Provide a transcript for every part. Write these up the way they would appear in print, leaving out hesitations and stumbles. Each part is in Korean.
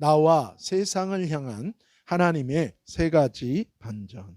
나와 세상을 향한 하나님의 세 가지 반전.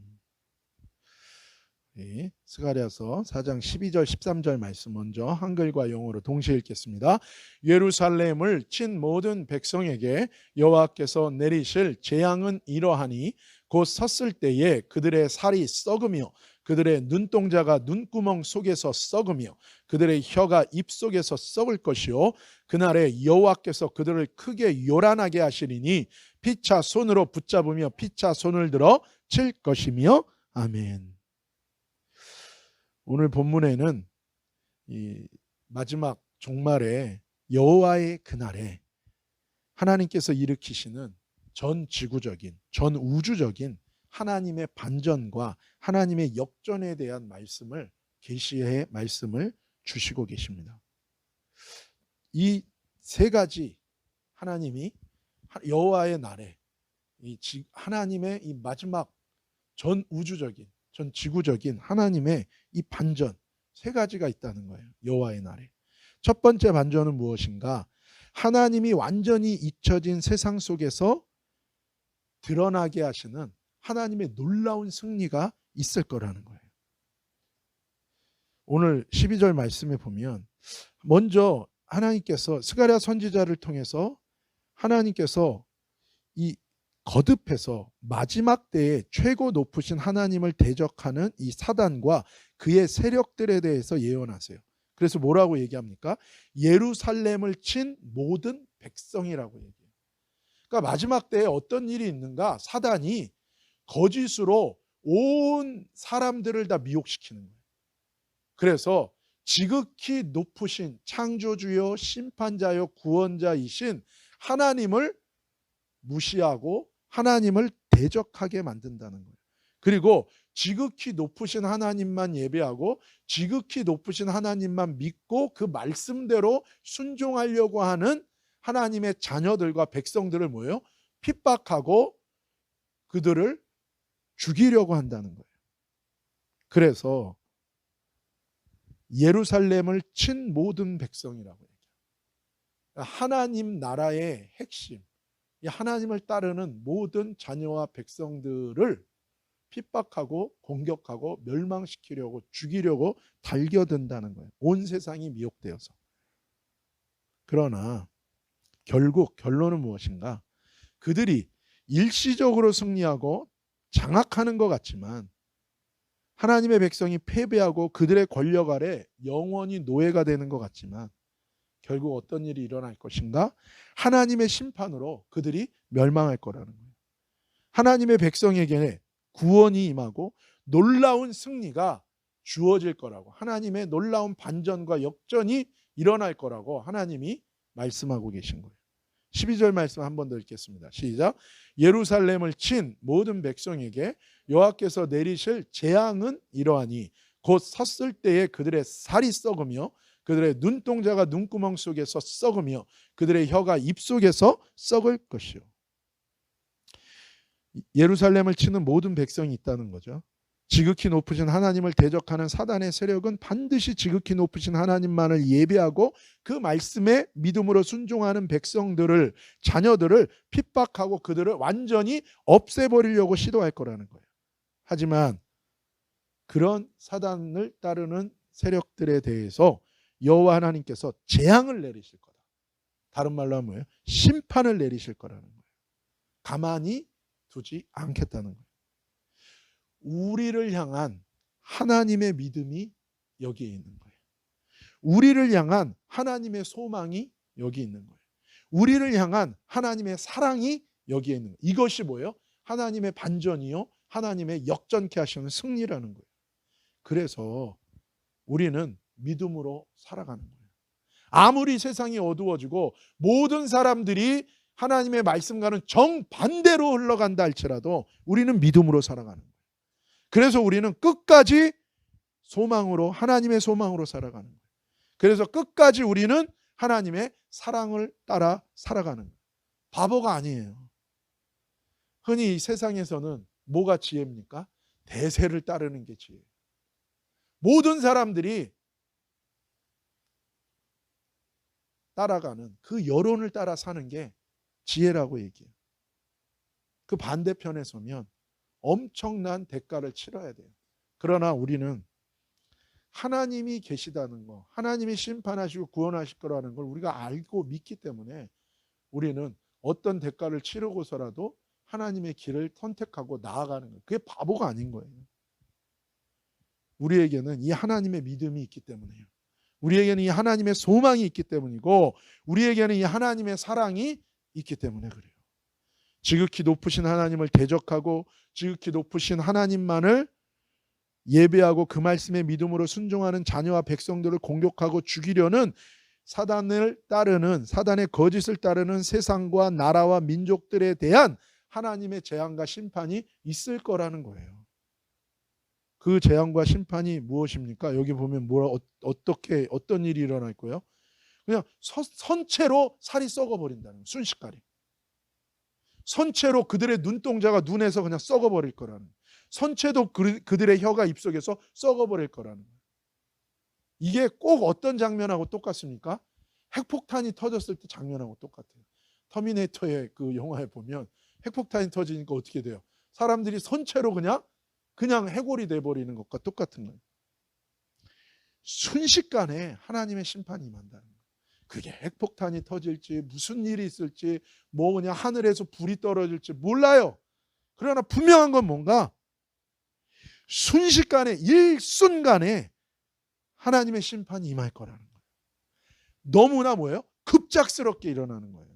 스가랴서 4장 12절 13절 말씀 먼저 한글과 영어로 동시에 읽겠습니다. 예루살렘을 친 모든 백성에게 여호와께서 내리실 재앙은 이러하니 곧 섰을 때에 그들의 살이 썩으며 그들의 눈동자가 눈구멍 속에서 썩으며 그들의 혀가 입 속에서 썩을 것이요 그날에 여호와께서 그들을 크게 요란하게 하시리니 피차 손으로 붙잡으며 피차 손을 들어 칠 것이며 아멘. 오늘 본문에는 이 마지막 종말에 여호와의 그날에 하나님께서 일으키시는 전 지구적인, 전 우주적인 하나님의 반전과 하나님의 역전에 대한 말씀을 계시의 말씀을 주시고 계십니다. 이 세 가지 하나님이 여호와의 날에 하나님의 이 마지막 전 우주적인, 전 지구적인 하나님의 이 반전 세 가지가 있다는 거예요. 여호와의 날에. 첫 번째 반전은 무엇인가? 하나님이 완전히 잊혀진 세상 속에서 드러나게 하시는 하나님의 놀라운 승리가 있을 거라는 거예요. 오늘 12절 말씀에 보면 먼저 하나님께서 스가랴 선지자를 통해서 하나님께서 이 거듭해서 마지막 때에 최고 높으신 하나님을 대적하는 이 사단과 그의 세력들에 대해서 예언하세요. 그래서 뭐라고 얘기합니까? 예루살렘을 친 모든 백성이라고 얘기해요. 그러니까 마지막 때에 어떤 일이 있는가? 사단이 거짓으로 온 사람들을 다 미혹시키는 거예요. 그래서 지극히 높으신 창조주요 심판자요 구원자이신 하나님을 무시하고 하나님을 대적하게 만든다는 거예요. 그리고 지극히 높으신 하나님만 예배하고 지극히 높으신 하나님만 믿고 그 말씀대로 순종하려고 하는 하나님의 자녀들과 백성들을 뭐예요? 핍박하고 그들을 죽이려고 한다는 거예요. 그래서 예루살렘을 친 모든 백성이라고 얘기해요. 하나님 나라의 핵심, 하나님을 따르는 모든 자녀와 백성들을 핍박하고 공격하고 멸망시키려고 죽이려고 달겨든다는 거예요. 온 세상이 미혹되어서. 그러나 결국 결론은 무엇인가? 그들이 일시적으로 승리하고 장악하는 것 같지만 하나님의 백성이 패배하고 그들의 권력 아래 영원히 노예가 되는 것 같지만 결국 어떤 일이 일어날 것인가? 하나님의 심판으로 그들이 멸망할 거라는 거예요. 하나님의 백성에게 구원이 임하고 놀라운 승리가 주어질 거라고, 하나님의 놀라운 반전과 역전이 일어날 거라고 하나님이 말씀하고 계신 거예요. 12절 말씀 한 번 더 읽겠습니다. 시작. 예루살렘을 친 모든 백성에게 여호와께서 내리실 재앙은 이러하니 곧 섰을 때에 그들의 살이 썩으며 그들의 눈동자가 눈구멍 속에서 썩으며 그들의 혀가 입 속에서 썩을 것이요. 예루살렘을 치는 모든 백성이 있다는 거죠. 지극히 높으신 하나님을 대적하는 사단의 세력은 반드시 지극히 높으신 하나님만을 예배하고 그 말씀에 믿음으로 순종하는 백성들을, 자녀들을 핍박하고 그들을 완전히 없애버리려고 시도할 거라는 거예요. 하지만 그런 사단을 따르는 세력들에 대해서 여호와 하나님께서 재앙을 내리실 거다. 다른 말로 하면 뭐예요? 심판을 내리실 거라는 거예요. 가만히 두지 않겠다는 거예요. 우리를 향한 하나님의 믿음이 여기에 있는 거예요. 우리를 향한 하나님의 소망이 여기 있는 거예요. 우리를 향한 하나님의 사랑이 여기에 있는 거예요. 이것이 뭐예요? 하나님의 반전이요, 하나님의 역전케 하시는 승리라는 거예요. 그래서 우리는 믿음으로 살아가는 거예요. 아무리 세상이 어두워지고 모든 사람들이 하나님의 말씀과는 정반대로 흘러간다 할지라도 우리는 믿음으로 살아가는 거예요. 그래서 우리는 끝까지 소망으로, 하나님의 소망으로 살아가는 거예요. 그래서 끝까지 우리는 하나님의 사랑을 따라 살아가는 거예요. 바보가 아니에요. 흔히 이 세상에서는 뭐가 지혜입니까? 대세를 따르는 게 지혜예요. 모든 사람들이 따라가는 그 여론을 따라 사는 게 지혜라고 얘기해요. 그 반대편에 서면 엄청난 대가를 치러야 돼요. 그러나 우리는 하나님이 계시다는 거, 하나님이 심판하시고 구원하실 거라는 걸 우리가 알고 믿기 때문에 우리는 어떤 대가를 치르고서라도 하나님의 길을 선택하고 나아가는 거예요. 그게 바보가 아닌 거예요. 우리에게는 이 하나님의 믿음이 있기 때문에요. 우리에게는 이 하나님의 소망이 있기 때문이고 우리에게는 이 하나님의 사랑이 있기 때문에 그래요. 지극히 높으신 하나님을 대적하고 지극히 높으신 하나님만을 예배하고 그 말씀에 믿음으로 순종하는 자녀와 백성들을 공격하고 죽이려는 사단을 따르는, 사단의 거짓을 따르는 세상과 나라와 민족들에 대한 하나님의 재앙과 심판이 있을 거라는 거예요. 그 재앙과 심판이 무엇입니까? 여기 보면 어떻게 어떤 일이 일어날 거예요? 그냥 선체로 살이 썩어버린다는 거예요. 순식간에. 선체로 그들의 눈동자가 눈에서 그냥 썩어버릴 거라는 거예요. 선체도 그들의 혀가 입속에서 썩어버릴 거라는 거예요. 이게 꼭 어떤 장면하고 똑같습니까? 핵폭탄이 터졌을 때 장면하고 똑같아요. 터미네이터의 그 영화에 보면 핵폭탄이 터지니까 어떻게 돼요? 사람들이 선체로 그냥 해골이 돼버리는 것과 똑같은 거예요. 순식간에 하나님의 심판이 임한다는 거예요. 그게 핵폭탄이 터질지 무슨 일이 있을지 뭐 그냥 하늘에서 불이 떨어질지 몰라요. 그러나 분명한 건 뭔가 순식간에 일순간에 하나님의 심판이 임할 거라는 거예요. 너무나 뭐예요? 급작스럽게 일어나는 거예요.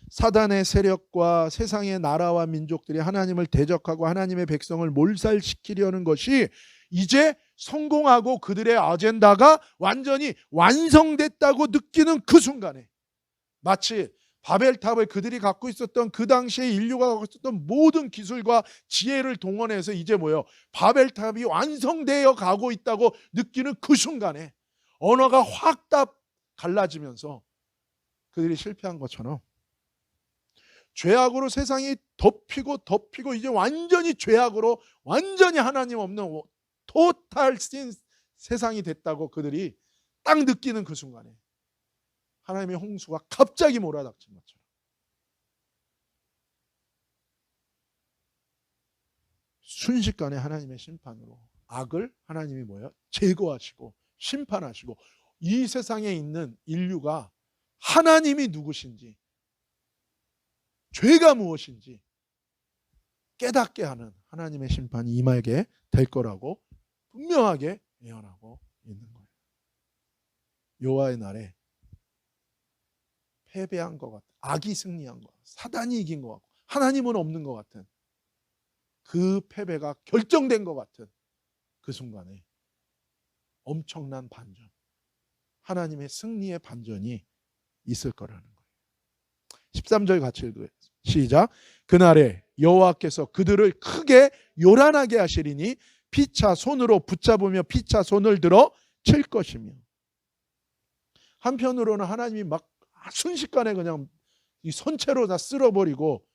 사단의 세력과 세상의 나라와 민족들이 하나님을 대적하고 하나님의 백성을 몰살시키려는 것이 이제 성공하고 그들의 아젠다가 완전히 완성됐다고 느끼는 그 순간에 마치 바벨탑을 그들이 갖고 있었던 그 당시에 인류가 갖고 있었던 모든 기술과 지혜를 동원해서 이제 뭐예요? 바벨탑이 완성되어 가고 있다고 느끼는 그 순간에 언어가 확 다 갈라지면서 그들이 실패한 것처럼 죄악으로 세상이 덮이고 이제 완전히 죄악으로 완전히 하나님 없는 토탈 신 세상이 됐다고 그들이 딱 느끼는 그 순간에 하나님의 홍수가 갑자기 몰아닥친 것처럼 순식간에 하나님의 심판으로 악을 하나님이 뭐예요? 제거하시고 심판하시고 이 세상에 있는 인류가 하나님이 누구신지 죄가 무엇인지 깨닫게 하는 하나님의 심판이 임하게 될 거라고 분명하게 예언하고 있는 거예요. 여호와의 날에 패배한 것 같은, 악이 승리한 것 같은, 사단이 이긴 것 같고 하나님은 없는 것 같은 그 패배가 결정된 것 같은 그 순간에 엄청난 반전, 하나님의 승리의 반전이 있을 거라는 거예요. 13절 같이 읽어요. 시작. 그날에 여호와께서 그들을 크게 요란하게 하시리니 피차 손으로 붙잡으며 피차 손을 들어 칠 것이며. 한편으로는 하나님이 막 순식간에 그냥 이 선체로 다 쓸어버리고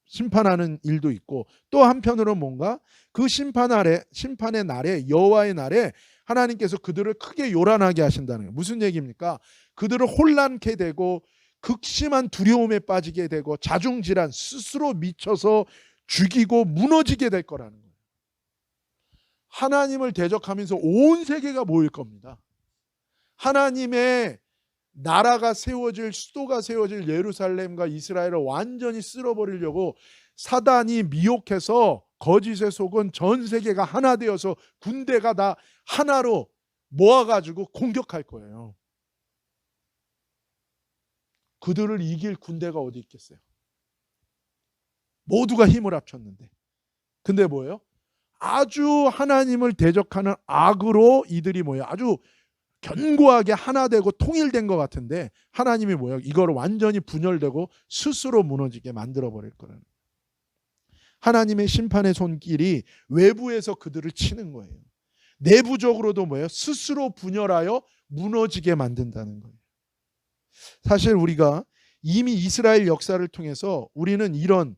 심판하는 일도 있고 또 한편으로는 뭔가 그 심판의 날에 여호와의 날에 하나님께서 그들을 크게 요란하게 하신다는 거예요. 무슨 얘기입니까? 그들을 혼란케 되고 극심한 두려움에 빠지게 되고 자중질환 스스로 미쳐서 죽이고 무너지게 될 거라는 거예요. 하나님을 대적하면서 온 세계가 모일 겁니다. 하나님의 나라가 세워질 수도가 세워질 예루살렘과 이스라엘을 완전히 쓸어버리려고 사단이 미혹해서 거짓에 속은 전 세계가 하나 되어서 군대가 다 하나로 모아가지고 공격할 거예요. 그들을 이길 군대가 어디 있겠어요? 모두가 힘을 합쳤는데. 근데 뭐예요? 아주 하나님을 대적하는 악으로 이들이 뭐예요? 아주 견고하게 하나 되고 통일된 것 같은데 하나님이 뭐예요? 이걸 완전히 분열되고 스스로 무너지게 만들어버릴 거라는 거예요. 하나님의 심판의 손길이 외부에서 그들을 치는 거예요. 내부적으로도 뭐예요? 스스로 분열하여 무너지게 만든다는 거예요. 사실 우리가 이미 이스라엘 역사를 통해서 우리는 이런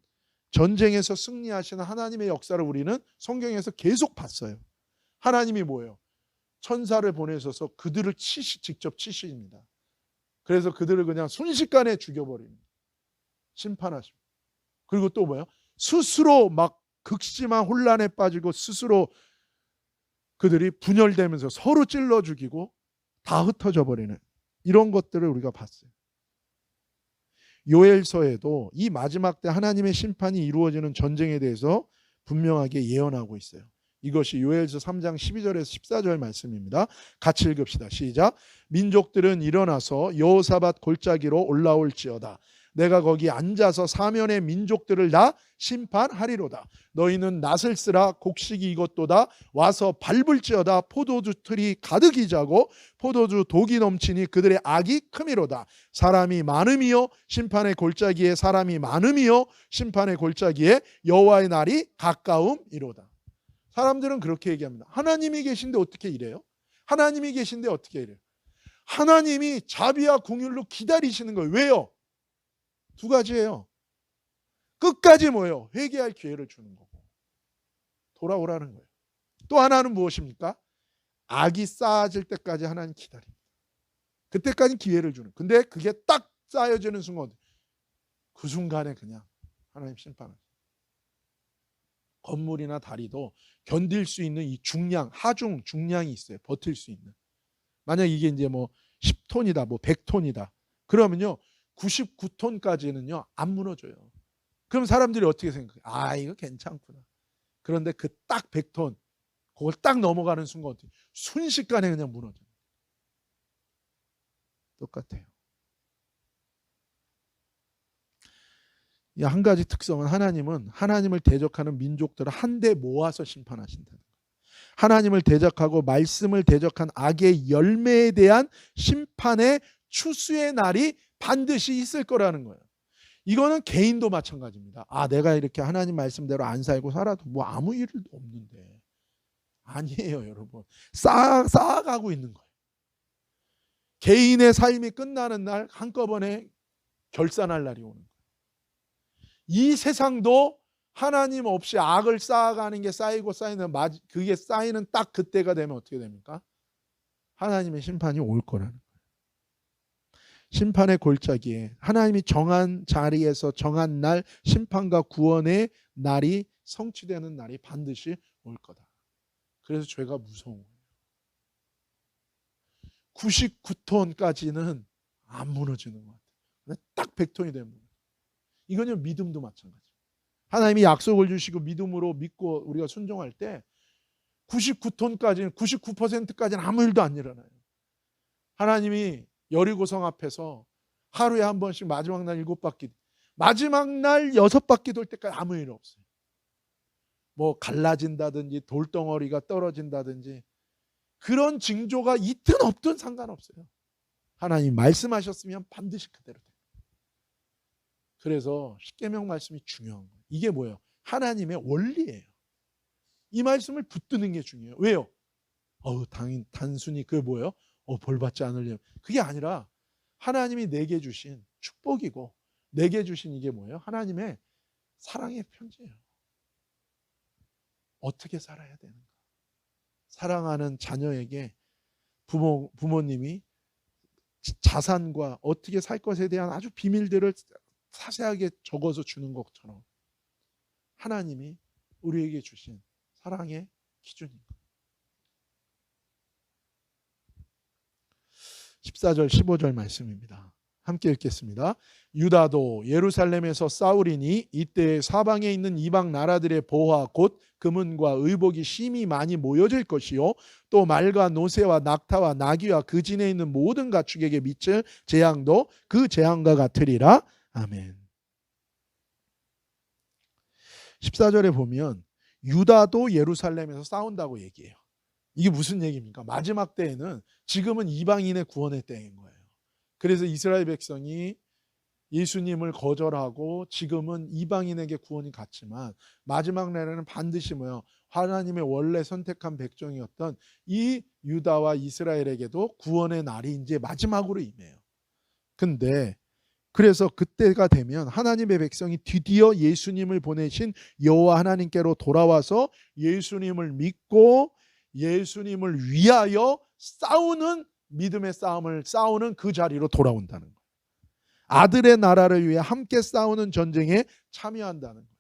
전쟁에서 승리하시는 하나님의 역사를 우리는 성경에서 계속 봤어요. 하나님이 뭐예요? 천사를 보내셔서 그들을 직접 치십니다. 그래서 그들을 그냥 순식간에 죽여버립니다. 심판하십니다. 그리고 또 뭐예요? 스스로 막 극심한 혼란에 빠지고 스스로 그들이 분열되면서 서로 찔러 죽이고 다 흩어져 버리는 이런 것들을 우리가 봤어요. 요엘서에도 이 마지막 때 하나님의 심판이 이루어지는 전쟁에 대해서 분명하게 예언하고 있어요. 이것이 요엘서 3장 12절에서 14절 말씀입니다. 같이 읽읍시다. 시작. 민족들은 일어나서 여호사밧 골짜기로 올라올지어다. 내가 거기 앉아서 사면의 민족들을 다 심판하리로다. 너희는 낫을 쓰라. 곡식이 익었도다. 와서 밟을지어다. 포도주 틀이 가득히 자고 포도주 독이 넘치니 그들의 악이 크미로다. 사람이 많음이요 심판의 골짜기에 사람이 많음이요 심판의 골짜기에 여호와의 날이 가까움이로다. 사람들은 그렇게 얘기합니다. 하나님이 계신데 어떻게 이래요? 하나님이 계신데 어떻게 이래요? 하나님이 자비와 긍휼로 기다리시는 거예요. 왜요? 두 가지예요. 끝까지 뭐예요? 회개할 기회를 주는 거고 돌아오라는 거예요. 또 하나는 무엇입니까? 악이 쌓아질 때까지 하나님 기다립니다. 그때까지 기회를 주는. 근데 그게 딱 쌓여지는 순간 그 순간에 그냥 하나님 심판하죠. 건물이나 다리도 견딜 수 있는 이 중량, 하중 중량이 있어요. 버틸 수 있는. 만약 이게 이제 뭐 10톤이다, 뭐 100톤이다. 그러면요 99톤까지는요 안 무너져요. 그럼 사람들이 어떻게 생각해요? 아 이거 괜찮구나. 그런데 그 딱 100톤 그걸 딱 넘어가는 순간 어떻게 순식간에 그냥 무너져요. 똑같아요. 이 한 가지 특성은 하나님은 하나님을 대적하는 민족들을 한데 모아서 심판하신다는 거예요. 하나님을 대적하고 말씀을 대적한 악의 열매에 대한 심판의 추수의 날이 반드시 있을 거라는 거예요. 이거는 개인도 마찬가지입니다. 아, 내가 이렇게 하나님 말씀대로 안 살고 살아도 뭐 아무 일도 없는데. 아니에요, 여러분. 쌓아가고 있는 거예요. 개인의 삶이 끝나는 날 한꺼번에 결산할 날이 오는 거예요. 이 세상도 하나님 없이 악을 쌓아가는 게 쌓이고 쌓이는 그게 쌓이는 딱 그때가 되면 어떻게 됩니까? 하나님의 심판이 올 거라는 거예요. 심판의 골짜기에 하나님이 정한 자리에서 정한 날 심판과 구원의 날이 성취되는 날이 반드시 올 거다. 그래서 죄가 무서운 거예요. 99톤까지는 안 무너지는 것 같아요. 딱 100톤이 되면 이거는 믿음도 마찬가지예요. 하나님이 약속을 주시고 믿음으로 믿고 우리가 순종할 때 99톤까지는 99%까지는 아무 일도 안 일어나요. 하나님이 여리고성 앞에서 하루에 한 번씩 마지막 날 7바퀴 마지막 날 6바퀴 돌 때까지 아무 일 없어요. 뭐 갈라진다든지 돌덩어리가 떨어진다든지 그런 징조가 있든 없든 상관없어요. 하나님 말씀하셨으면 반드시 그대로 돼요. 그래서 십계명 말씀이 중요한 거예요. 이게 뭐예요? 하나님의 원리예요. 이 말씀을 붙드는 게 중요해요. 왜요? 단순히 그게 뭐예요? 벌 받지 않으려면. 그게 아니라 하나님이 내게 주신 축복이고 내게 주신 이게 뭐예요? 하나님의 사랑의 편지예요. 어떻게 살아야 되는가? 사랑하는 자녀에게 부모님이 자산과 어떻게 살 것에 대한 아주 비밀들을 자세하게 적어서 주는 것처럼 하나님이 우리에게 주신 사랑의 기준입니다. 14절 15절 말씀입니다. 함께 읽겠습니다. 유다도 예루살렘에서 싸우리니 이때 사방에 있는 이방 나라들의 보화 곧 금은과 의복이 심히 많이 모여질 것이요 또 말과 노새와 낙타와 나귀와 그 진에 있는 모든 가축에게 미칠 재앙도 그 재앙과 같으리라. 아멘. 14절에 보면 유다도 예루살렘에서 싸운다고 얘기해요. 이게 무슨 얘기입니까? 마지막 때에는 지금은 이방인의 구원의 때인 거예요. 그래서 이스라엘 백성이 예수님을 거절하고 지금은 이방인에게 구원이 갔지만 마지막 날에는 반드시 뭐예요? 하나님의 원래 선택한 백성이었던 이 유다와 이스라엘에게도 구원의 날이 이제 마지막으로 임해요. 근데 그래서 그때가 되면 하나님의 백성이 드디어 예수님을 보내신 여호와 하나님께로 돌아와서 예수님을 믿고 예수님을 위하여 싸우는 믿음의 싸움을 싸우는 그 자리로 돌아온다는 거예요. 아들의 나라를 위해 함께 싸우는 전쟁에 참여한다는 거예요.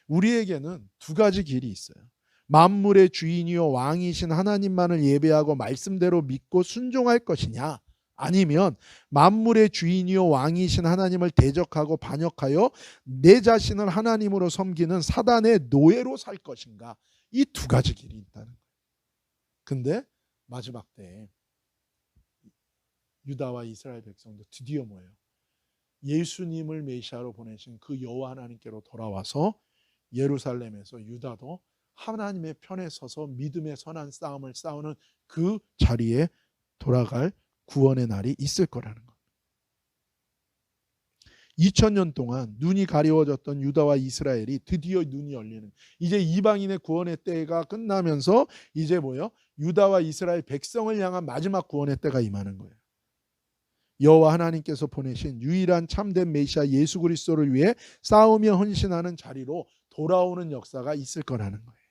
우리에게는 두 가지 길이 있어요. 만물의 주인이요 왕이신 하나님만을 예배하고 말씀대로 믿고 순종할 것이냐, 아니면 만물의 주인이요 왕이신 하나님을 대적하고 반역하여 내 자신을 하나님으로 섬기는 사단의 노예로 살 것인가. 이 두 가지 길이 있다는 거예요. 근데 마지막 때에 유다와 이스라엘 백성도 드디어 뭐예요? 예수님을 메시아로 보내신 그 여호와 하나님께로 돌아와서 예루살렘에서 유다도 하나님의 편에 서서 믿음의 선한 싸움을 싸우는 그 자리에 돌아갈 구원의 날이 있을 거라는 것. 2000년 동안 눈이 가려워졌던 유다와 이스라엘이 드디어 눈이 열리는, 이제 이방인의 구원의 때가 끝나면서 이제 뭐예요? 유다와 이스라엘 백성을 향한 마지막 구원의 때가 임하는 거예요. 여호와 하나님께서 보내신 유일한 참된 메시아 예수 그리스도를 위해 싸우며 헌신하는 자리로 돌아오는 역사가 있을 거라는 거예요.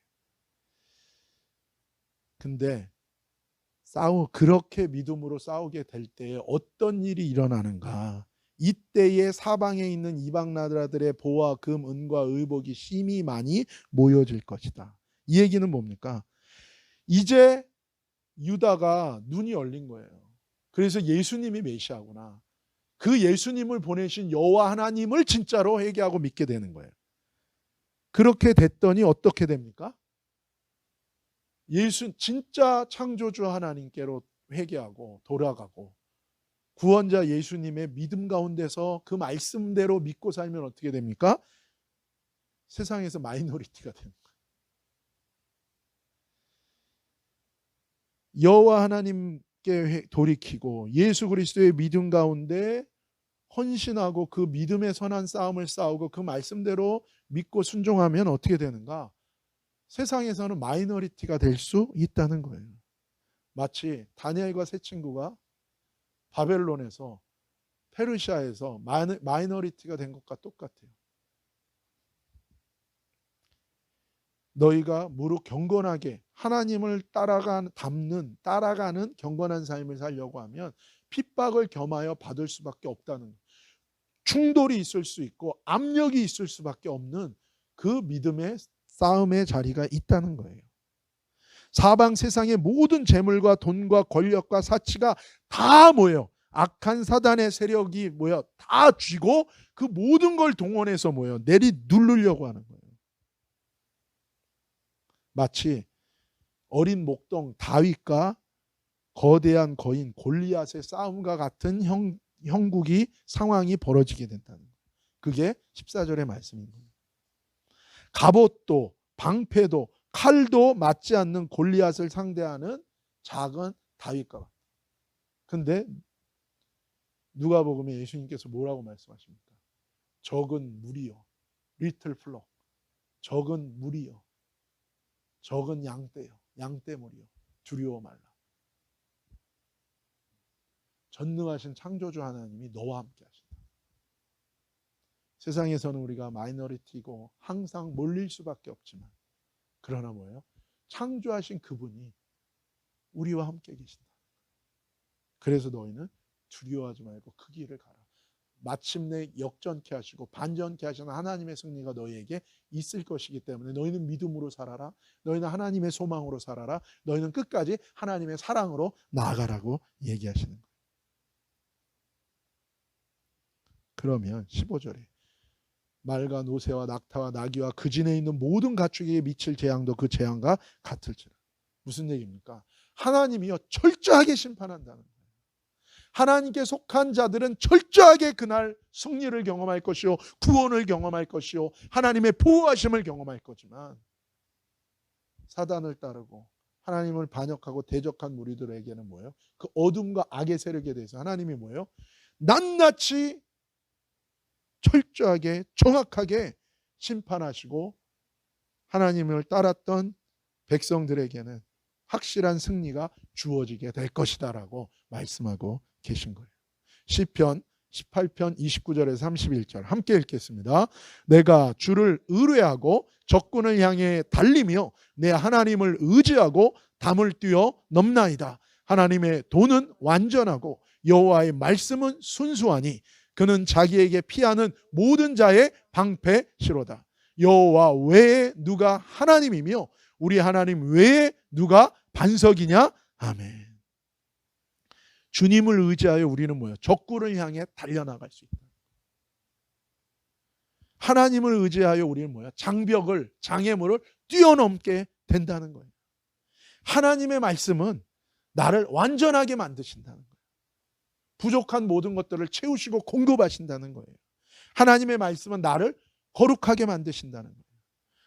근데 그렇게 믿음으로 싸우게 될 때에 어떤 일이 일어나는가? 이때에 사방에 있는 이방 나라들의 보화, 금, 은과 의복이 심히 많이 모여질 것이다. 이 얘기는 뭡니까? 이제 유다가 눈이 열린 거예요. 그래서 예수님이 메시아구나. 그 예수님을 보내신 여호와 하나님을 진짜로 회개하고 믿게 되는 거예요. 그렇게 됐더니 어떻게 됩니까? 진짜 창조주 하나님께로 회개하고 돌아가고 구원자 예수님의 믿음 가운데서 그 말씀대로 믿고 살면 어떻게 됩니까? 세상에서 마이너리티가 되는 거예요. 여호와 하나님께 돌이키고 예수 그리스도의 믿음 가운데 헌신하고 그 믿음의 선한 싸움을 싸우고 그 말씀대로 믿고 순종하면 어떻게 되는가? 세상에서는 마이너리티가 될 수 있다는 거예요. 마치 다니엘과 세 친구가 바벨론에서 페르시아에서 마이너리티가 된 것과 똑같아요. 너희가 무릇 경건하게 하나님을 따라가는 경건한 삶을 살려고 하면 핍박을 겸하여 받을 수밖에 없다는 거예요. 충돌이 있을 수 있고 압력이 있을 수밖에 없는 그 믿음의 싸움의 자리가 있다는 거예요. 사방 세상의 모든 재물과 돈과 권력과 사치가 다 뭐예요? 악한 사단의 세력이 뭐야? 다 쥐고 그 모든 걸 동원해서 뭐예요? 누르려고 하는 거예요. 마치 어린 목동 다윗과 거대한 거인 골리앗의 싸움과 같은 상황이 벌어지게 된다는 거예요. 그게 14절의 말씀인 거예요. 갑옷도 방패도 칼도 맞지 않는 골리앗을 상대하는 작은 다윗과 같아요. 근데 누가복음에 예수님께서 뭐라고 말씀하십니까? 적은 무리요, 리틀 플록, 적은 무리요, 적은 양떼요, 양떼무리요, 두려워 말라. 전능하신 창조주 하나님이 너와 함께 하신다. 세상에서는 우리가 마이너리티고 항상 몰릴 수밖에 없지만, 그러나 뭐예요? 창조하신 그분이 우리와 함께 계신다. 그래서 너희는 두려워하지 말고 그 길을 가라. 마침내 역전케 하시고 반전케 하시는 하나님의 승리가 너희에게 있을 것이기 때문에 너희는 믿음으로 살아라. 너희는 하나님의 소망으로 살아라. 너희는 끝까지 하나님의 사랑으로 나아가라고 얘기하시는 거예요. 그러면 15절에 말과 노새와 낙타와 나귀와 그 진에 있는 모든 가축에게 미칠 재앙도 그 재앙과 같을지라. 무슨 얘기입니까? 하나님이요 철저하게 심판한다는 거예요. 하나님께 속한 자들은 철저하게 그날 승리를 경험할 것이요 구원을 경험할 것이요 하나님의 보호하심을 경험할 거지만, 사단을 따르고 하나님을 반역하고 대적한 무리들에게는 뭐예요? 그 어둠과 악의 세력에 대해서 하나님이 뭐예요? 낱낱이 철저하게 정확하게 심판하시고 하나님을 따랐던 백성들에게는 확실한 승리가 주어지게 될 것이다라고 말씀하고 계신 거예요. 시편 18편 29절에서 31절 함께 읽겠습니다. 내가 주를 의뢰하고 적군을 향해 달리며 내 하나님을 의지하고 담을 뛰어 넘나이다. 하나님의 도는 완전하고 여호와의 말씀은 순수하니 그는 자기에게 피하는 모든 자의 방패시로다. 여호와 외에 누가 하나님이며 우리 하나님 외에 누가 반석이냐? 아멘. 주님을 의지하여 우리는 뭐예요? 적군을 향해 달려나갈 수 있다. 하나님을 의지하여 우리는 뭐야? 장벽을, 장애물을 뛰어넘게 된다는 거예요. 하나님의 말씀은 나를 완전하게 만드신다는 거예요. 부족한 모든 것들을 채우시고 공급하신다는 거예요. 하나님의 말씀은 나를 거룩하게 만드신다는 거예요.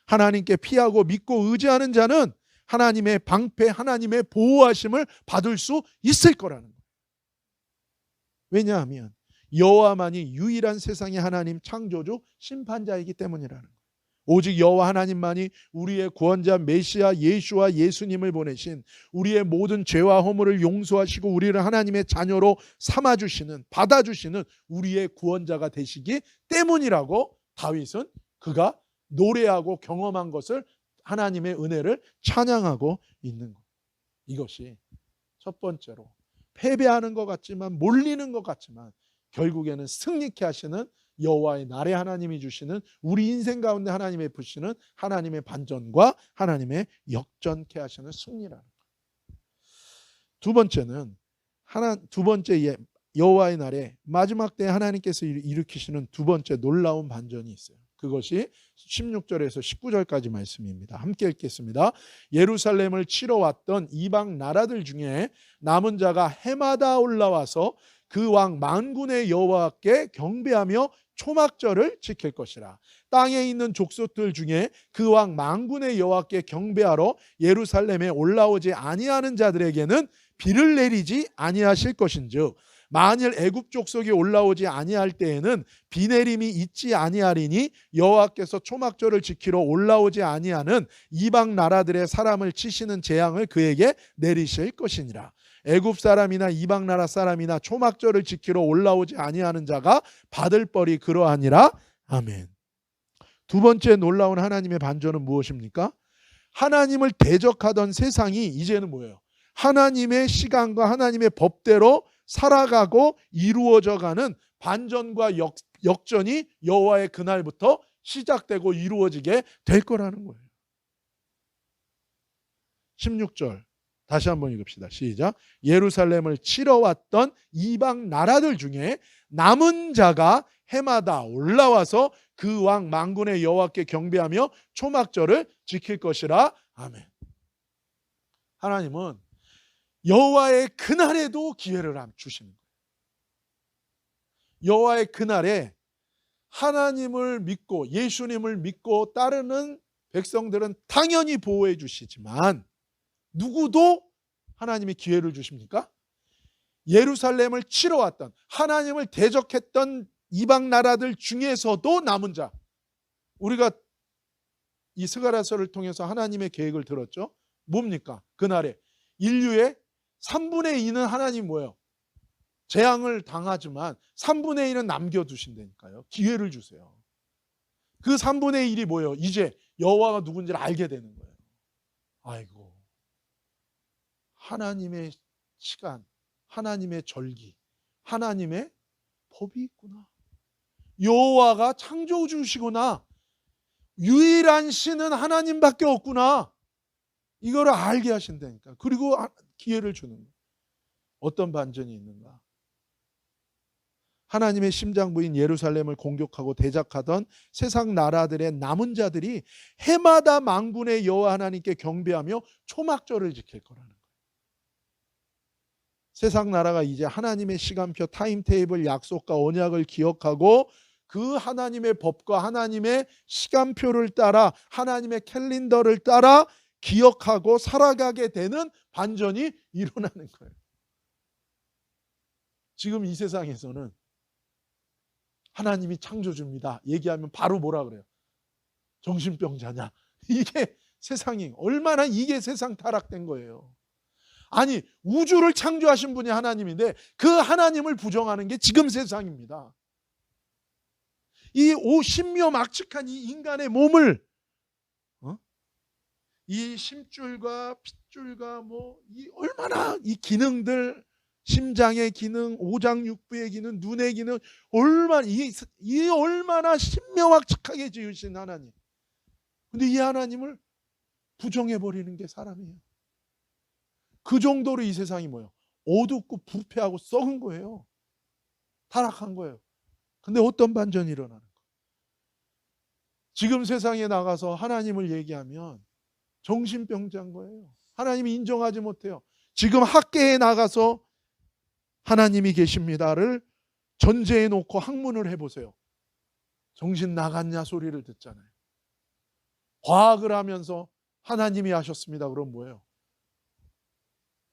하나님께 피하고 믿고 의지하는 자는 하나님의 방패, 하나님의 보호하심을 받을 수 있을 거라는 거예요. 왜냐하면 여호와만이 유일한 세상의 하나님, 창조주, 심판자이기 때문이라는 거예요. 오직 여호와 하나님만이 우리의 구원자 메시아 예수와 예수님을 보내신, 우리의 모든 죄와 허물을 용서하시고 우리를 하나님의 자녀로 삼아주시는, 받아주시는 우리의 구원자가 되시기 때문이라고 다윗은 그가 노래하고 경험한 것을, 하나님의 은혜를 찬양하고 있는 것. 이것이 첫 번째로 패배하는 것 같지만, 몰리는 것 같지만 결국에는 승리케 하시는 여호와의 날에 하나님이 주시는, 우리 인생 가운데 하나님이 부시는 하나님의 반전과 하나님의 역전케 하시는 승리라는 거예요. 두 번째는 두 번째 여호와의 날에 마지막 때 하나님께서 일으키시는 두 번째 놀라운 반전이 있어요. 그것이 16절에서 19절까지 말씀입니다. 함께 읽겠습니다. 예루살렘을 치러 왔던 이방 나라들 중에 남은 자가 해마다 올라와서 그 왕 만군의 여호와께 경배하며 초막절을 지킬 것이라. 땅에 있는 족속들 중에 그 왕 만군의 여호와께 경배하러 예루살렘에 올라오지 아니하는 자들에게는 비를 내리지 아니하실 것인즉, 만일 애굽 족속이 올라오지 아니할 때에는 비 내림이 있지 아니하리니 여호와께서 초막절을 지키러 올라오지 아니하는 이방 나라들의 사람을 치시는 재앙을 그에게 내리실 것이니라. 애굽 사람이나 이방 나라 사람이나 초막절을 지키러 올라오지 아니하는 자가 받을 벌이 그러하니라. 아멘. 두 번째 놀라운 하나님의 반전은 무엇입니까? 하나님을 대적하던 세상이 이제는 뭐예요? 하나님의 시간과 하나님의 법대로 살아가고 이루어져가는 반전과 역전이 여호와의 그날부터 시작되고 이루어지게 될 거라는 거예요. 16절 다시 한번 읽읍시다. 시작. 예루살렘을 치러 왔던 이방 나라들 중에 남은 자가 해마다 올라와서 그 왕 만군의 여호와께 경배하며 초막절을 지킬 것이라. 아멘. 하나님은 여호와의 그날에도 기회를 주시는 거예요. 여호와의 그날에 하나님을 믿고 예수님을 믿고 따르는 백성들은 당연히 보호해 주시지만, 누구도 하나님이 기회를 주십니까? 예루살렘을 치러 왔던, 하나님을 대적했던 이방 나라들 중에서도 남은 자, 우리가 이 스가랴서를 통해서 하나님의 계획을 들었죠. 뭡니까? 그날에 인류의 3분의 2는 하나님 뭐예요? 재앙을 당하지만 3분의 1은 남겨두신다니까요. 기회를 주세요. 그 3분의 1이 뭐예요? 이제 여호와가 누군지를 알게 되는 거예요. 아이고, 하나님의 시간, 하나님의 절기, 하나님의 법이 있구나. 여호와가 창조주시구나. 유일한 신은 하나님밖에 없구나. 이거를 알게 하신다니까. 그리고 기회를 주는 거예요. 어떤 반전이 있는가? 하나님의 심장부인 예루살렘을 공격하고 대적하던 세상 나라들의 남은 자들이 해마다 만군의 여호와 하나님께 경배하며 초막절을 지킬 거라는 거예요. 세상 나라가 이제 하나님의 시간표, 타임테이블, 약속과 언약을 기억하고 그 하나님의 법과 하나님의 시간표를 따라, 하나님의 캘린더를 따라 기억하고 살아가게 되는 반전이 일어나는 거예요. 지금 이 세상에서는 하나님이 창조주입니다 얘기하면 바로 뭐라 그래요? 정신병자냐? 이게 세상이 얼마나, 이게 세상 타락된 거예요. 아니, 우주를 창조하신 분이 하나님인데 그 하나님을 부정하는 게 지금 세상입니다. 이 신묘막측한 이 인간의 몸을 이 심줄과 핏줄과 이 얼마나 이 기능들, 심장의 기능, 오장육부의 기능, 눈의 기능, 얼마나 신명확하게 지으신 하나님. 근데 이 하나님을 부정해버리는 게 사람이에요. 그 정도로 이 세상이 뭐예요? 어둡고 부패하고 썩은 거예요. 타락한 거예요. 근데 어떤 반전이 일어나는 거예요? 지금 세상에 나가서 하나님을 얘기하면 정신병자인 거예요. 하나님이 인정하지 못해요. 지금 학계에 나가서 하나님이 계십니다를 전제해 놓고 학문을 해보세요. 정신 나갔냐 소리를 듣잖아요. 과학을 하면서 하나님이 하셨습니다. 그럼 뭐예요?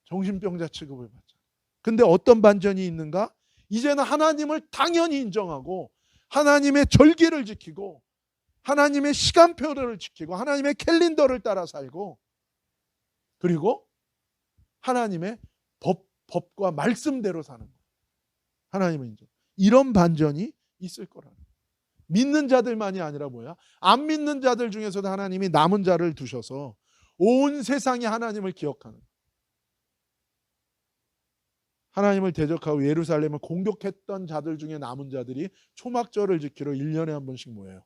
정신병자 취급을 받잖아요. 근데 어떤 반전이 있는가? 이제는 하나님을 당연히 인정하고 하나님의 절기를 지키고 하나님의 시간표를 지키고 하나님의 캘린더를 따라 살고 그리고 하나님의 법과 말씀대로 사는 거예요. 하나님은 인정. 이런 반전이 있을 거라는 거예요. 믿는 자들만이 아니라 뭐야? 안 믿는 자들 중에서도 하나님이 남은 자를 두셔서 온 세상이 하나님을 기억하는 거예요. 하나님을 대적하고 예루살렘을 공격했던 자들 중에 남은 자들이 초막절을 지키러 1년에 한 번씩 모여요.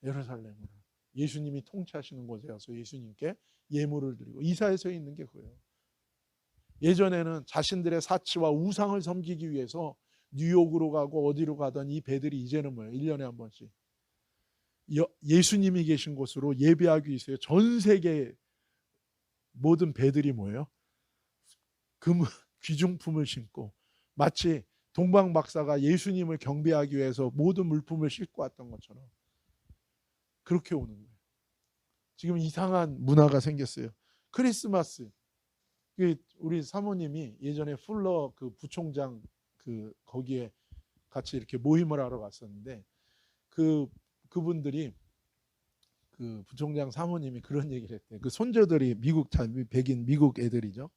예루살렘으로. 예수님이 통치하시는 곳에 와서 예수님께 예물을 드리고 이사야서에 있는 게 그거예요. 예전에는 자신들의 사치와 우상을 섬기기 위해서 뉴욕으로 가고 어디로 가던 이 배들이 이제는 뭐예요? 1년에 한 번씩 예수님이 계신 곳으로 예배하기 위해서 전 세계 모든 배들이 뭐예요? 귀중품을 신고 마치 동방 박사가 예수님을 경배하기 위해서 모든 물품을 싣고 왔던 것처럼 그렇게 오는 거예요. 지금 이상한 문화가 생겼어요. 크리스마스. 우리 사모님이 예전에 풀러 그 부총장 거기에 같이 이렇게 모임을 하러 갔었는데 그분들이 그 부총장 사모님이 그런 얘기를 했대요. 그 손자들이 백인 미국 애들이죠.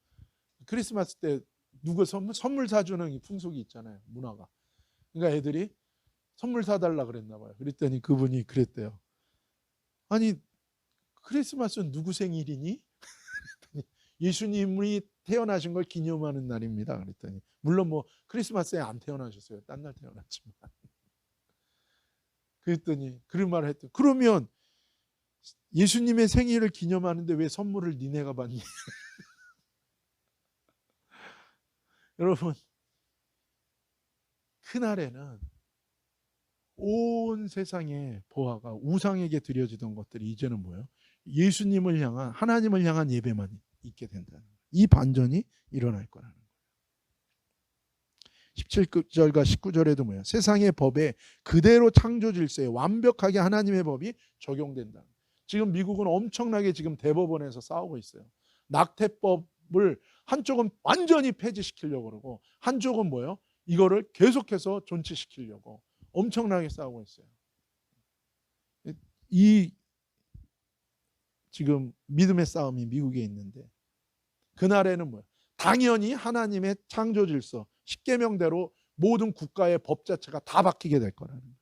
크리스마스 때 누구 선물 사주는 풍속이 있잖아요. 문화가. 그러니까 애들이 선물 사달라 그랬나 봐요. 그랬더니 그분이 그랬대요. 아니 크리스마스는 누구 생일이니? 예수님이 태어나신 걸 기념하는 날입니다. 그랬더니 물론 뭐 크리스마스에 안 태어나셨어요. 딴 날 태어났지만. 그랬더니 그런 말을 했더니 그러면 예수님의 생일을 기념하는데 왜 선물을 니네가 받니? 여러분 그날에는 온 세상의 보화가 우상에게 드려지던 것들이 이제는 뭐예요? 예수님을 향한 하나님을 향한 예배만 있게 된다는 거예요. 이 반전이 일어날 거라는 거예요. 17절과 19절에도 뭐예요? 세상의 법에 그대로 창조 질서에 완벽하게 하나님의 법이 적용된다. 지금 미국은 엄청나게 지금 대법원에서 싸우고 있어요. 낙태법을 한쪽은 완전히 폐지시키려고 그러고 한쪽은 뭐예요? 이거를 계속해서 존치시키려고 엄청나게 싸우고 있어요. 이 지금 믿음의 싸움이 미국에 있는데 그날에는 뭐예요? 당연히 하나님의 창조 질서, 십계명대로 모든 국가의 법 자체가 다 바뀌게 될 거라는 거예요.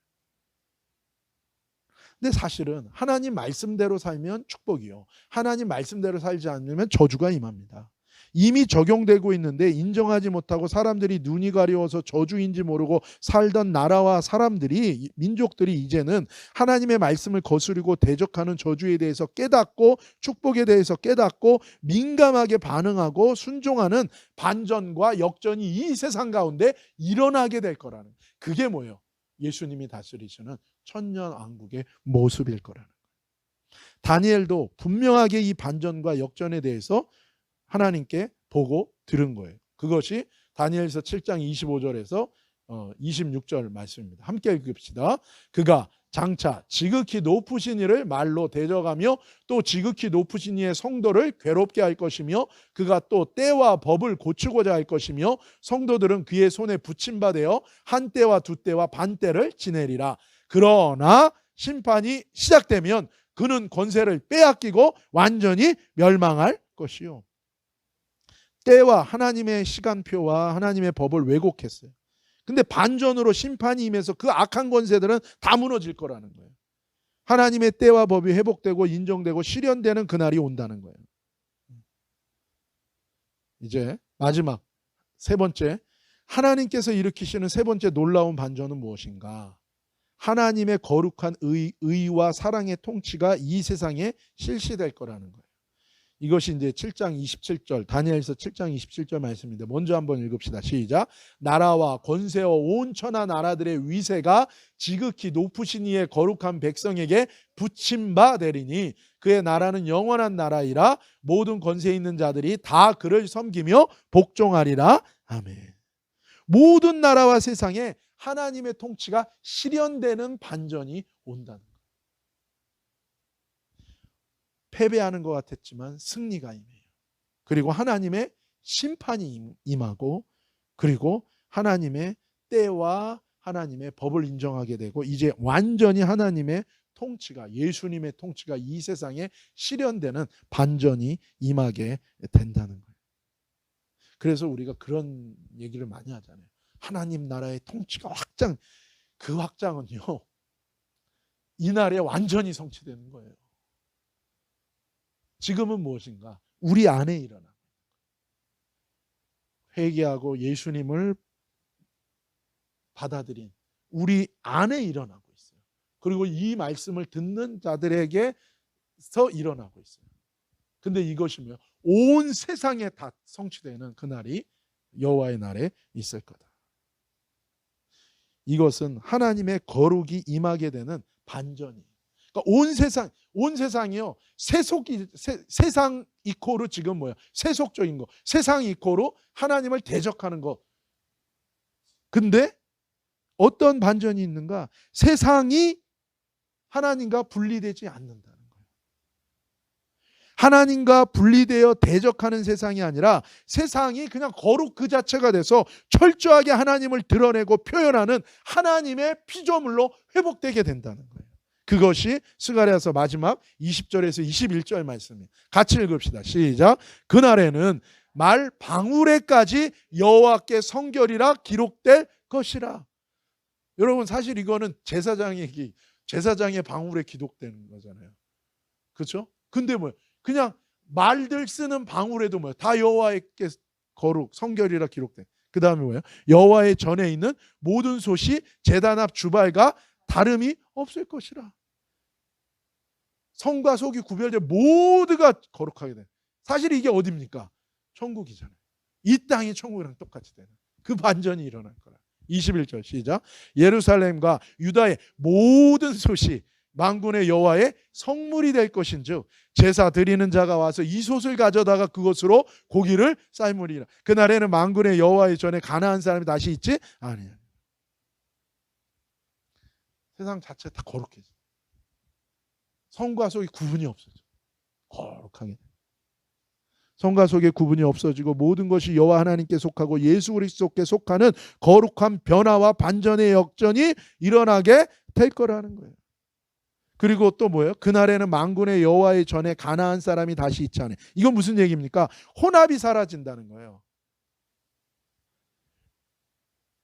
근데 사실은 하나님 말씀대로 살면 축복이요. 하나님 말씀대로 살지 않으면 저주가 임합니다. 이미 적용되고 있는데 인정하지 못하고 사람들이 눈이 가려워서 저주인지 모르고 살던 나라와 사람들이 민족들이 이제는 하나님의 말씀을 거스르고 대적하는 저주에 대해서 깨닫고 축복에 대해서 깨닫고 민감하게 반응하고 순종하는 반전과 역전이 이 세상 가운데 일어나게 될 거라는 그게 뭐예요? 예수님이 다스리시는 천년왕국의 모습일 거라는 거예요. 다니엘도 분명하게 이 반전과 역전에 대해서 하나님께 보고 들은 거예요. 그것이 다니엘서 7장 25절에서 26절 말씀입니다. 함께 읽읍시다. 그가 장차 지극히 높으신 이를 말로 대적하며 또 지극히 높으신 이의 성도를 괴롭게 할 것이며 그가 또 때와 법을 고치고자 할 것이며 성도들은 그의 손에 붙임받아 한 때와 두 때와 반 때를 지내리라. 그러나 심판이 시작되면 그는 권세를 빼앗기고 완전히 멸망할 것이요. 때와 하나님의 시간표와 하나님의 법을 왜곡했어요. 근데 반전으로 심판이 임해서 그 악한 권세들은 다 무너질 거라는 거예요. 하나님의 때와 법이 회복되고 인정되고 실현되는 그날이 온다는 거예요. 이제 마지막 세 번째, 하나님께서 일으키시는 세 번째 놀라운 반전은 무엇인가? 하나님의 거룩한 의와 사랑의 통치가 이 세상에 실시될 거라는 거예요. 이것이 이제 7장 27절, 다니엘서 7장 27절 말씀인데 먼저 한번 읽읍시다. 시작. 나라와 권세와 온 천하 나라들의 위세가 지극히 높으신 이의 거룩한 백성에게 붙임 바 되리니 그의 나라는 영원한 나라이라 모든 권세 있는 자들이 다 그를 섬기며 복종하리라. 아멘. 모든 나라와 세상에 하나님의 통치가 실현되는 반전이 온다는 거예요. 패배하는 것 같았지만 승리가 임해요. 그리고 하나님의 심판이 임하고 그리고 하나님의 때와 하나님의 법을 인정하게 되고 이제 완전히 하나님의 통치가, 예수님의 통치가 이 세상에 실현되는 반전이 임하게 된다는 거예요. 그래서 우리가 그런 얘기를 많이 하잖아요. 하나님 나라의 통치가 그 확장은요, 이날에 완전히 성취되는 거예요. 지금은 무엇인가? 우리 안에 일어나 회개하고 예수님을 받아들인 우리 안에 일어나고 있어요. 그리고 이 말씀을 듣는 자들에게서 일어나고 있어요. 근데 이것이 뭐예요? 온 세상에 다 성취되는 그날이 여호와의 날에 있을 거다. 이것은 하나님의 거룩이 임하게 되는 반전이에요. 그러니까 온 세상이요. 세상 이코로 지금 뭐야? 세속적인 거. 세상 이코로 하나님을 대적하는 거. 근데 어떤 반전이 있는가? 세상이 하나님과 분리되지 않는다는 거예요. 하나님과 분리되어 대적하는 세상이 아니라 세상이 그냥 거룩 그 자체가 돼서 철저하게 하나님을 드러내고 표현하는 하나님의 피조물로 회복되게 된다는 거예요. 그것이 스가랴서 마지막 20절에서 21절 말씀이에요. 같이 읽읍시다. 시작. 그날에는 말 방울에까지 여호와께 성결이라 기록될 것이라. 여러분 사실 이거는 제사장의 방울에 기록되는 거잖아요. 그렇죠? 근데 뭐예요? 그냥 말들 쓰는 방울에도 뭐예요? 다 여호와께 거룩 성결이라 기록돼. 그 다음에 뭐예요? 여호와의 전에 있는 모든 솥이 제단 앞 주발과 다름이 없을 것이라. 성과 속이 구별돼 모두가 거룩하게 돼. 사실 이게 어디입니까? 천국이잖아요. 이 땅이 천국이랑 똑같이 되는 그 반전이 일어날 거라. 21절 시작. 예루살렘과 유다의 모든 솥이 만군의 여호와의 성물이 될 것인즉 제사 드리는 자가 와서 이 솥을 가져다가 그것으로 고기를 삶으리라. 그날에는 만군의 여호와의 전에 가나안 사람이 다시 있지 아니야. 세상 자체 다 거룩해져. 성과 속에 구분이 없어져. 거룩하게. 성과 속에 구분이 없어지고 모든 것이 여호와 하나님께 속하고 예수 그리스도께 속하는 거룩한 변화와 반전의 역전이 일어나게 될 거라는 거예요. 그리고 또 뭐예요? 그날에는 만군의 여호와의 전에 가나안 사람이 다시 있지 않아요. 이건 무슨 얘기입니까? 혼합이 사라진다는 거예요.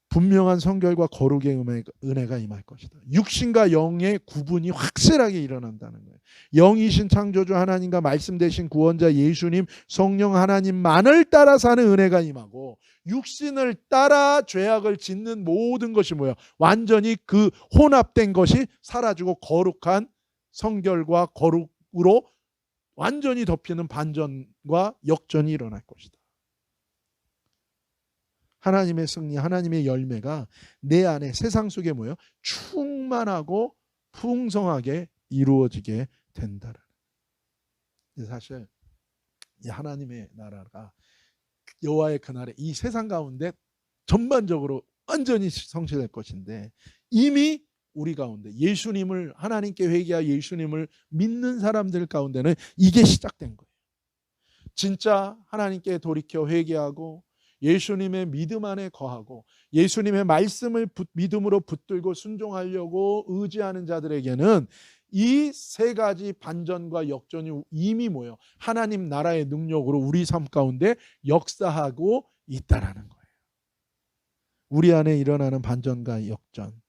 분명한 성결과 거룩의 은혜가 임할 것이다. 육신과 영의 구분이 확실하게 일어난다는 거예요. 영이신 창조주 하나님과 말씀 되신 구원자 예수님 성령 하나님만을 따라 사는 은혜가 임하고 육신을 따라 죄악을 짓는 모든 것이 뭐예요? 완전히 그 혼합된 것이 사라지고 거룩한 성결과 거룩으로 완전히 덮이는 반전과 역전이 일어날 것이다. 하나님의 승리, 하나님의 열매가 내 안에 세상 속에 뭐예요? 충만하고 풍성하게 이루어지게 된다는. 사실 이 하나님의 나라가 여호와의 그날에 이 세상 가운데 전반적으로 완전히 성취될 것인데 이미 우리 가운데 예수님을 하나님께 회개하여 예수님을 믿는 사람들 가운데는 이게 시작된 거예요. 진짜 하나님께 돌이켜 회개하고 예수님의 믿음 안에 거하고 예수님의 말씀을 믿음으로 붙들고 순종하려고 의지하는 자들에게는 이 세 가지 반전과 역전이 이미 뭐예요? 하나님 나라의 능력으로 우리 삶 가운데 역사하고 있다라는 거예요. 우리 안에 일어나는 반전과 역전.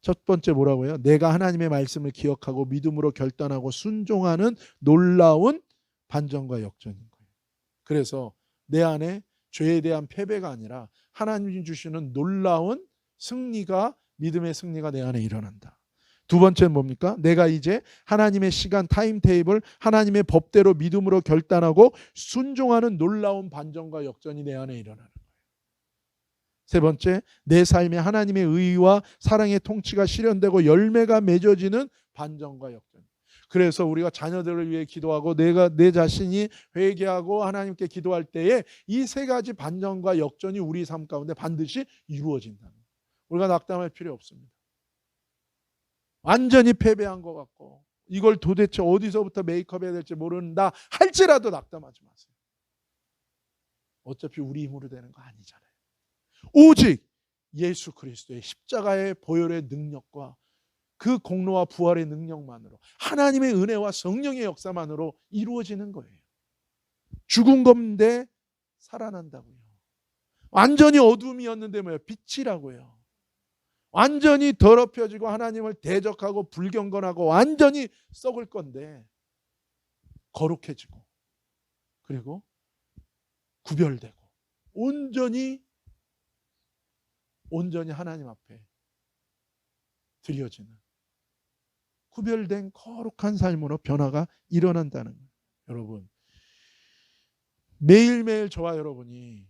첫 번째 뭐라고요? 내가 하나님의 말씀을 기억하고 믿음으로 결단하고 순종하는 놀라운 반전과 역전인 거예요. 그래서 내 안에 죄에 대한 패배가 아니라 하나님이 주시는 놀라운 승리가, 믿음의 승리가 내 안에 일어난다. 두 번째는 뭡니까? 내가 이제 하나님의 시간 타임테이블, 하나님의 법대로 믿음으로 결단하고 순종하는 놀라운 반전과 역전이 내 안에 일어나는 거예요. 세 번째, 내 삶에 하나님의 의와 사랑의 통치가 실현되고 열매가 맺어지는 반전과 역전. 그래서 우리가 자녀들을 위해 기도하고 내 자신이 회개하고 하나님께 기도할 때에 이 세 가지 반전과 역전이 우리 삶 가운데 반드시 이루어진다는 거예요. 우리가 낙담할 필요 없습니다. 완전히 패배한 것 같고 이걸 도대체 어디서부터 메이크업해야 될지 모른다 할지라도 낙담하지 마세요. 어차피 우리 힘으로 되는 거 아니잖아요. 오직 예수 그리스도의 십자가의 보혈의 능력과 그 공로와 부활의 능력만으로, 하나님의 은혜와 성령의 역사만으로 이루어지는 거예요. 죽은 건데 살아난다고요. 완전히 어둠이었는데 뭐예요? 빛이라고요. 완전히 더럽혀지고 하나님을 대적하고 불경건하고 완전히 썩을 건데 거룩해지고 그리고 구별되고 온전히 하나님 앞에 드려지는 구별된 거룩한 삶으로 변화가 일어난다는 거예요. 여러분, 매일매일 저와 여러분이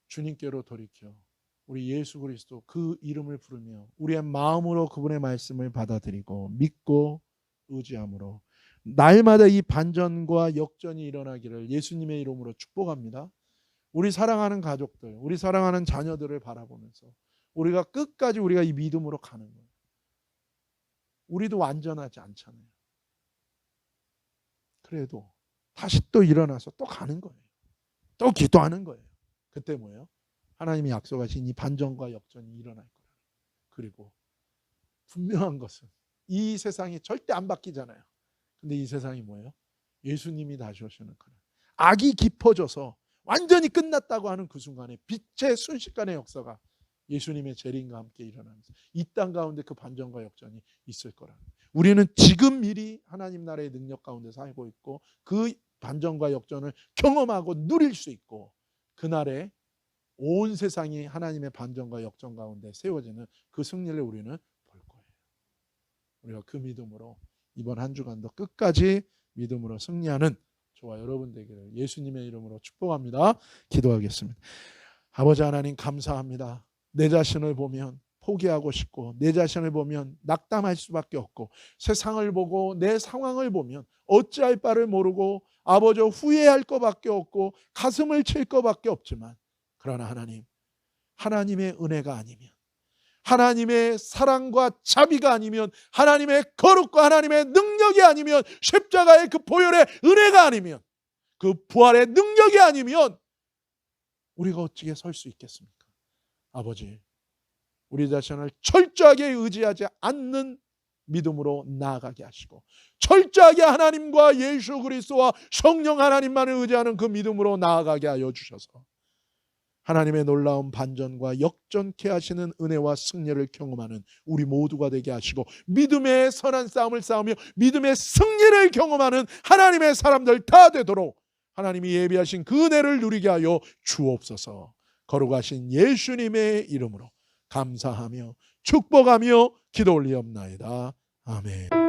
주님께로 돌이켜 우리 예수 그리스도 그 이름을 부르며 우리의 마음으로 그분의 말씀을 받아들이고 믿고 의지함으로 날마다 이 반전과 역전이 일어나기를 예수님의 이름으로 축복합니다. 우리 사랑하는 가족들, 우리 사랑하는 자녀들을 바라보면서 우리가 끝까지 우리가 이 믿음으로 가는 거예요. 우리도 완전하지 않잖아요. 그래도 다시 또 일어나서 또 가는 거예요. 또 기도하는 거예요. 그때 뭐예요? 하나님이 약속하신 이 반전과 역전이 일어날 거예요. 그리고 분명한 것은 이 세상이 절대 안 바뀌잖아요. 근데 이 세상이 뭐예요? 예수님이 다시 오시는 그날, 악이 깊어져서 완전히 끝났다고 하는 그 순간에 빛의 순식간의 역사가 예수님의 재림과 함께 일어나면서 이 땅 가운데 그 반전과 역전이 있을 거라는 거예요. 우리는 지금 미리 하나님 나라의 능력 가운데 살고 있고 그 반전과 역전을 경험하고 누릴 수 있고 그날에 온 세상이 하나님의 반전과 역전 가운데 세워지는 그 승리를 우리는 볼 거예요. 우리가 그 믿음으로 이번 한 주간도 끝까지 믿음으로 승리하는 저와 여러분 되기를 예수님의 이름으로 축복합니다. 기도하겠습니다. 아버지 하나님 감사합니다. 내 자신을 보면 포기하고 싶고 내 자신을 보면 낙담할 수밖에 없고 세상을 보고 내 상황을 보면 어찌할 바를 모르고 아버지 후회할 것밖에 없고 가슴을 칠 것밖에 없지만 그러나 하나님, 하나님의 은혜가 아니면 하나님의 사랑과 자비가 아니면 하나님의 거룩과 하나님의 능력이 아니면 십자가의 그 보혈의 은혜가 아니면 그 부활의 능력이 아니면 우리가 어찌게 설 수 있겠습니까? 아버지, 우리 자신을 철저하게 의지하지 않는 믿음으로 나아가게 하시고 철저하게 하나님과 예수 그리스도와 성령 하나님만을 의지하는 그 믿음으로 나아가게 하여 주셔서 하나님의 놀라운 반전과 역전케 하시는 은혜와 승리를 경험하는 우리 모두가 되게 하시고 믿음의 선한 싸움을 싸우며 믿음의 승리를 경험하는 하나님의 사람들 다 되도록 하나님이 예비하신 그 은혜를 누리게 하여 주옵소서. 거룩하신 예수님의 이름으로 감사하며 축복하며 기도 올리옵나이다. 아멘.